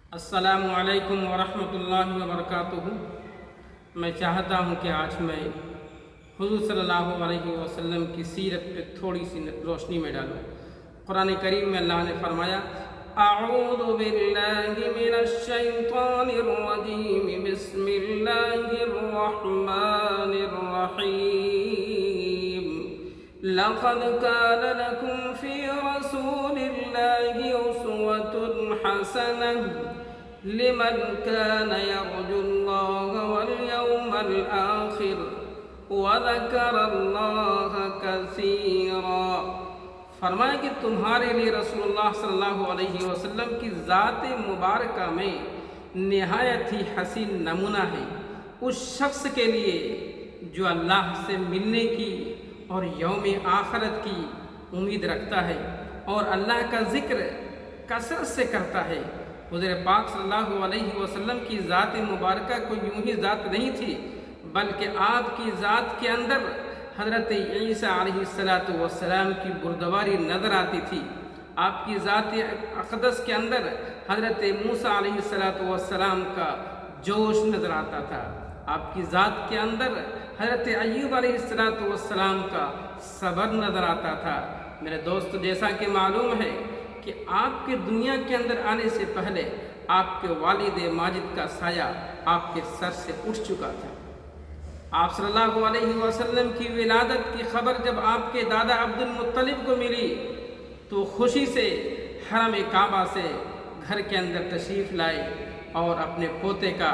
अस्सलामु अलैकुम वरहमतुल्लाहि वबरकातुहू। मैं चाहता हूँ कि आज मैं हुज़ूर सल्लल्लाहु अलैहि वसल्लम की सीरत पे थोड़ी सी रोशनी में डालूँ। कुरान करीम में अल्लाह ने फरमाया, अऊज़ु बिल्लाहि मिनश शैतानिर रजीम, बिस्मिल्लाहिर रहमानिर रहीम। लक़द कान लकुम फ़ी रसूलिल्लाहि उस्वतुन हसनह लिमन कान यर्जुल्लाह वल यौमल आखिर व ज़करल्लाह कसीरा। फरमाया कि तुम्हारे लिए रसूलुल्लाह सल्लल्लाहु अलैहि वसल्लम की ज़ात मुबारका में निहायत ही हसीन नमूना है उस शख्स के लिए जो अल्लाह से मिलने की और यौम आखिरत की उम्मीद रखता है और अल्लाह का ज़िक्र कसरत से करता है। हुज़ूर पाक सल्लल्लाहु अलैहि वसल्लम की ज़ात मुबारका कोई यूं ही ज़ात नहीं थी, बल्कि आपकी ज़ात के अंदर हज़रत ईसा अलैहिस्सलातु वस्सलाम की बुर्दवारी नज़र आती थी। आपकी ज़ात अक़दस के अंदर हज़रत मूसा अलैहिस्सलातु वस्सलाम का जोश नज़र आता था। आपकी ज़ात के अंदर हज़रत अय्यूब अलैहिस्सलातु वस्सलाम का सब्र नज़र आता था। मेरे दोस्त, जैसा कि मालूम है कि आपके दुनिया के अंदर आने से पहले आपके वालिद माजिद का साया आपके सर से उठ चुका था। आप सल्लल्लाहु अलैहि वसल्लम की विलादत की खबर जब आपके दादा अब्दुल मुत्तलिब को मिली तो खुशी से हरम काबा से घर के अंदर तशरीफ़ लाए और अपने पोते का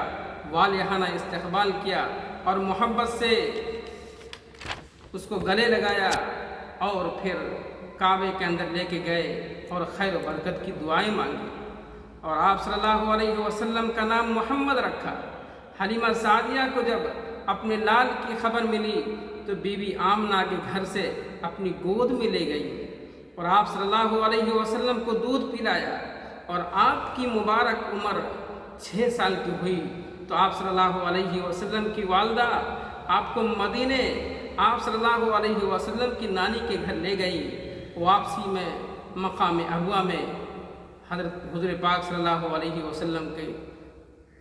वालिहाना इस्तक़बाल किया और मोहब्बत से उसको गले लगाया और फिर काबे के अंदर लेके गए और खैर बरकत की दुआएं मांगी और आप सल्लल्लाहु अलैहि वसल्लम का नाम मोहम्मद रखा। हलीमा सादिया को जब अपने लाल की खबर मिली तो बीबी आमना के घर से अपनी गोद में ले गई और आप सल्लल्लाहु अलैहि वसल्लम को दूध पिलाया और आपकी मुबारक उम्र 6 साल की हुई तो आप सल्लल्लाहु अलैहि वसल्लम की वालदा आपको मदीने आप सल्लल्लाहु अलैहि वसल्लम की नानी के घर ले गई। वापसी में मकाम अबुआ में हज़रत हुज़ूर पाक सल्लल्लाहु अलैहि वसल्लम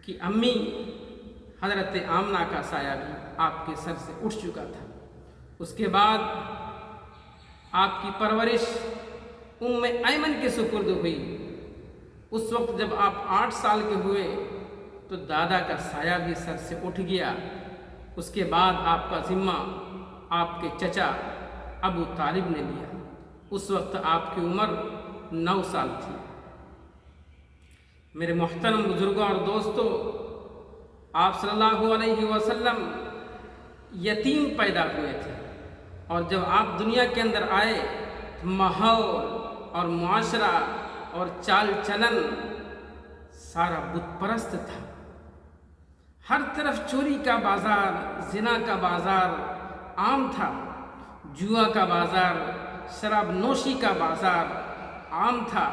की अम्मी हज़रत आमना का साया भी आपके सर से उठ चुका था। उसके बाद आपकी परवरिश उम्मे ऐमन के सुपुर्द हुई। उस वक्त जब आप 8 साल के हुए तो दादा का साया भी सर से उठ गया। उसके बाद आपका ज़िम्मा आपके चचा अबू तालिब ने लिया। उस वक्त आपकी उम्र 9 साल थी। मेरे मोहतरम बुजुर्गों और दोस्तों, आप सल्लल्लाहु अलैहि वसल्लम यतीम पैदा हुए थे और जब आप दुनिया के अंदर आए तो माहौल और मुआशरा और चाल चलन सारा बुत परस्त था। हर तरफ चोरी का बाज़ार, जिना का बाज़ार आम था, जुआ का बाज़ार, शराब नोशी का बाज़ार आम था।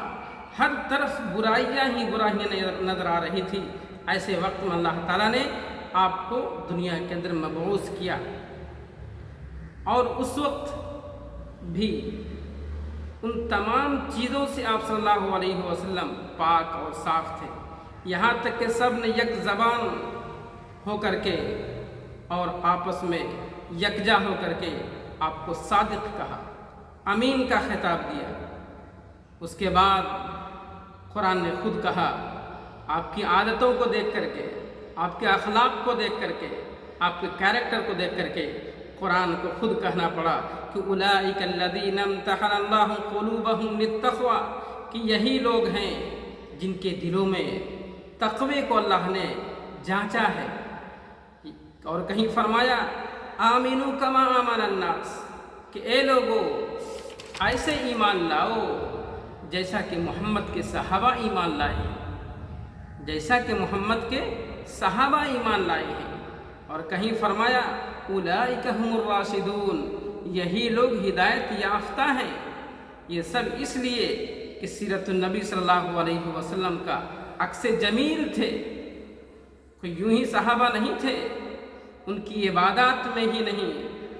हर तरफ बुराइयाँ ही बुराइयाँ नज़र आ रही थी। ऐसे वक्त में अल्लाह ताला ने आपको दुनिया के अंदर मबऊस किया और उस वक्त भी उन तमाम चीज़ों से आप सल्लल्लाहु अलैहि वसल्लम पाक और साफ थे। यहाँ तक कि सब ने एक ज़बान होकर के और आपस में यकजा होकर के आपको सादिक कहा, अमीन का खिताब दिया। उसके बाद कुरान ने खुद कहा, आपकी आदतों को देख करके, आपके अखलाक को देख करके, आपके कैरेक्टर को देख करके कुरान को खुद कहना पड़ा कि उलाइका अल्लज़ीना इम्तहनल्लाहु क़ुलूबहुम लित्तक़वा, कि यही लोग हैं जिनके दिलों में तक़वे को अल्लाह ने जांचा है। और कहीं फरमाया आमिनू कमा आमनन्नास, कि ए लोगो ऐसे ईमान लाओ जैसा कि मोहम्मद के सहाबा ईमान लाए हैं, जैसा कि मोहम्मद के सहाबा ईमान लाए हैं। और कहीं फरमाया उलाइका हुमुर राशिदून, यही लोग हिदायत याफ्ता हैं। ये सब इसलिए कि सीरतुन नबी सल्लल्लाहु अलैहि वसल्लम का अक्स जमील थे। कोई यूं ही सहाबा नहीं थे, उनकी इबादत में ही नहीं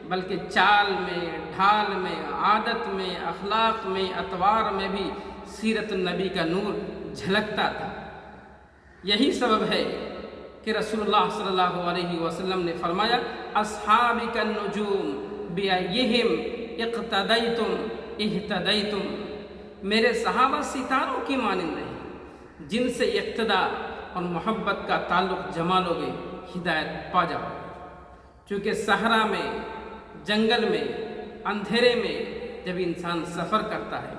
बल्कि चाल में, ढाल में, आदत में, अखलाक में, अतवार में भी सीरत नबी का नूर झलकता था। یہی سبب ہے کہ رسول اللہ صلی اللہ علیہ وسلم نے فرمایا اصحابی کا نجوم بیئہم اقتدیتم اہتدیتم، میرے صحابہ ستاروں کی مانند ہیں، جن سے اقتدا اور محبت کا تعلق جما لو گے ہدایت پا جاؤ گے۔ چونکہ صحرا میں، جنگل میں، اندھیرے میں جب انسان سفر کرتا ہے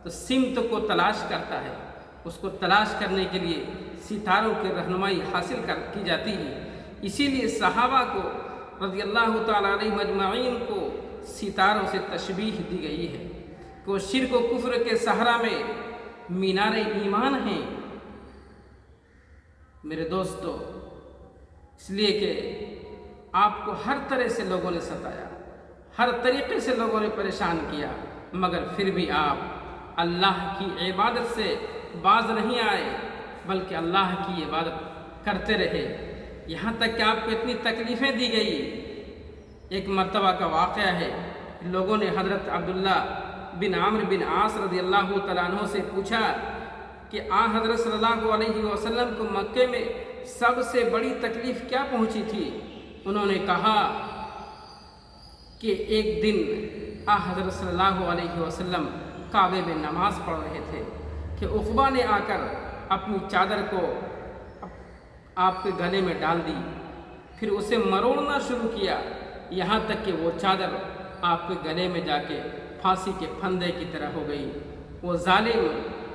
تو سمت کو تلاش کرتا ہے، اس کو تلاش کرنے کے لیے ستاروں کی رہنمائی حاصل کی جاتی ہے۔ اسی لیے صحابہ کو رضی اللہ تعالیٰ علیہ مجمعین کو ستاروں سے تشبیہ دی گئی ہے کہ وہ شرک و کفر کے صحرا میں مینار ایمان ہیں۔ میرے دوستو، اس لیے کہ آپ کو ہر طرح سے لوگوں نے ستایا، ہر طریقے سے لوگوں نے پریشان کیا، مگر پھر بھی آپ اللہ کی عبادت سے باز نہیں آئے، بلکہ اللہ کی عبادت کرتے رہے، یہاں تک کہ آپ کو اتنی تکلیفیں دی گئی۔ ایک مرتبہ کا واقعہ ہے، لوگوں نے حضرت عبداللہ بن عمرو بن عاص رضی اللہ تعالیٰ عنہ سے پوچھا کہ حضرت صلی اللہ علیہ وسلم کو مکے میں سب سے بڑی تکلیف کیا پہنچی تھی؟ انہوں نے کہا کہ ایک دن حضرت صلی اللہ علیہ وسلم کعبے میں نماز پڑھ رہے تھے کہ عقبہ نے آ کر اپنی چادر کو آپ کے گلے میں ڈال دی، پھر اسے مروڑنا شروع کیا، یہاں تک کہ وہ چادر آپ کے گلے میں جا کے پھانسی کے پھندے کی طرح ہو گئی۔ وہ ظالم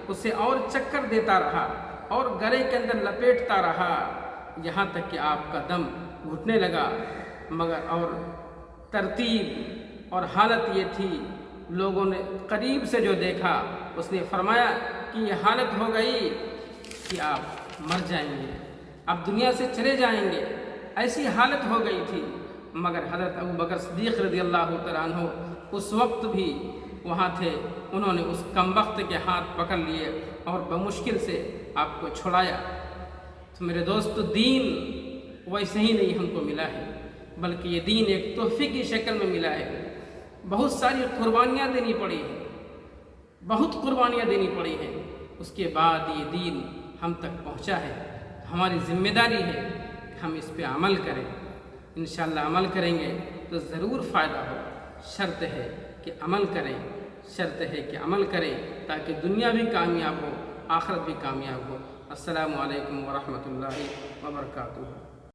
اسے اور چکر دیتا رہا اور گلے کے اندر لپیٹتا رہا، یہاں تک کہ آپ کا دم گھٹنے لگا۔ مگر اور ترتیب اور حالت یہ تھی، لوگوں نے قریب سے جو دیکھا اس نے فرمایا کہ یہ حالت ہو گئی کہ آپ مر جائیں گے، آپ دنیا سے چلے جائیں گے، ایسی حالت ہو گئی تھی۔ مگر حضرت ابوبکر صدیق رضی اللہ تعالیٰ عنہ اس وقت بھی وہاں تھے، انہوں نے اس کمبخت کے ہاتھ پکڑ لیے اور بمشکل سے آپ کو چھڑایا۔ تو میرے دوست، دین ویسے ہی نہیں ہم کو ملا ہے، بلکہ یہ دین ایک تحفے کی شکل میں ملا ہے۔ بہت ساری قربانیاں دینی پڑی ہیں، بہت قربانیاں دینی پڑی ہیں، اس کے بعد یہ دین ہم تک پہنچا ہے۔ ہماری ذمہ داری ہے کہ ہم اس پہ عمل کریں۔ انشاءاللہ عمل کریں گے تو ضرور فائدہ ہو۔ شرط ہے کہ عمل کریں، شرط ہے کہ عمل کریں تاکہ دنیا بھی کامیاب ہو، آخرت بھی کامیاب ہو۔ السلام علیکم ورحمۃ اللہ وبرکاتہ۔